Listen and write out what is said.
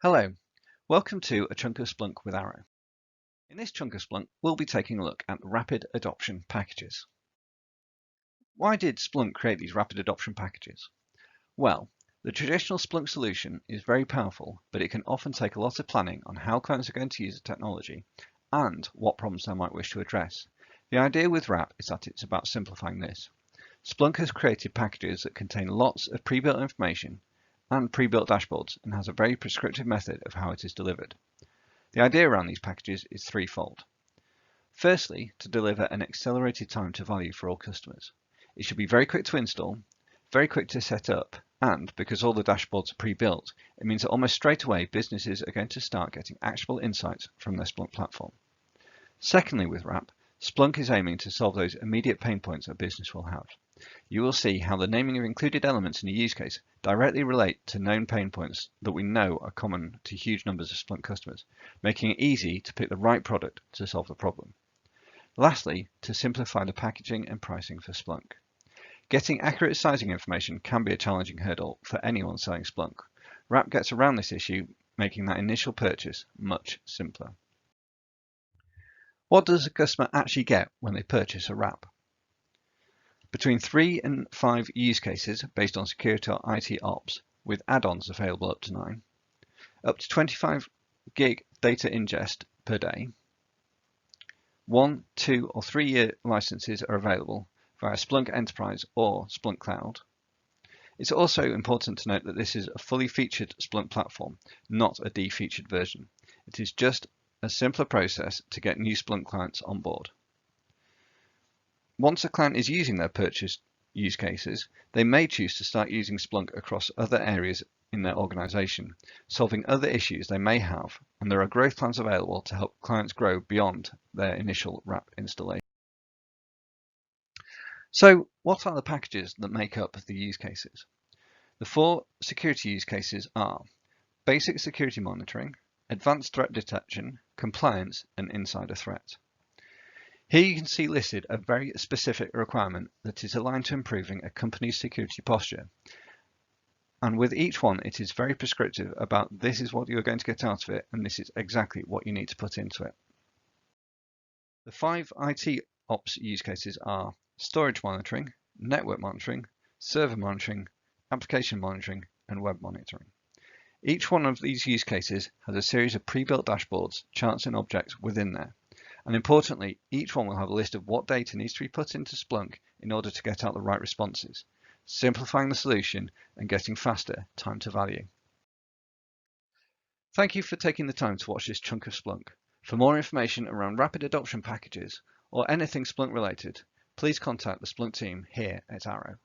Hello, welcome to a chunk of Splunk with Arrow. In this chunk of Splunk, we'll be taking a look at rapid adoption packages. Why did Splunk create these rapid adoption packages? Well, the traditional Splunk solution is very powerful, but it can often take a lot of planning on how clients are going to use the technology and what problems they might wish to address. The idea with RAP is that it's about simplifying this. Splunk has created packages that contain lots of pre-built information and pre-built dashboards and has a very prescriptive method of how it is delivered. The idea around these packages is threefold. Firstly, to deliver an accelerated time to value for all customers. It should be very quick to install, very quick to set up, and because all the dashboards are pre-built, it means that almost straight away businesses are going to start getting actionable insights from their Splunk platform. Secondly, with RAP, Splunk is aiming to solve those immediate pain points a business will have. You will see how the naming of included elements in a use case directly relate to known pain points that we know are common to huge numbers of Splunk customers, making it easy to pick the right product to solve the problem. Lastly, to simplify the packaging and pricing for Splunk. Getting accurate sizing information can be a challenging hurdle for anyone selling Splunk. RAP gets around this issue, making that initial purchase much simpler. What does a customer actually get when they purchase a RAP? Between 3 and 5 use cases based on security or IT ops, with add-ons available up to 9, up to 25 gig data ingest per day, 1, 2 or 3 year licenses are available via Splunk Enterprise or Splunk Cloud. It's also important to note that this is a fully featured Splunk platform, not a de-featured version. It is just a simpler process to get new Splunk clients on board. Once a client is using their purchased use cases, they may choose to start using Splunk across other areas in their organization, solving other issues they may have, and there are growth plans available to help clients grow beyond their initial RAP installation. So, what are the packages that make up the use cases? The 4 security use cases are basic security monitoring, advanced threat detection, compliance, and insider threat. Here you can see listed a very specific requirement that is aligned to improving a company's security posture. And with each one, it is very prescriptive about this is what you're going to get out of it, and this is exactly what you need to put into it. The 5 IT ops use cases are storage monitoring, network monitoring, server monitoring, application monitoring, and web monitoring. Each one of these use cases has a series of pre-built dashboards, charts, and objects within there. And importantly, each one will have a list of what data needs to be put into Splunk in order to get out the right responses, simplifying the solution and getting faster time to value. Thank you for taking the time to watch this chunk of Splunk. For more information around rapid adoption packages or anything Splunk related, please contact the Splunk team here at Arrow.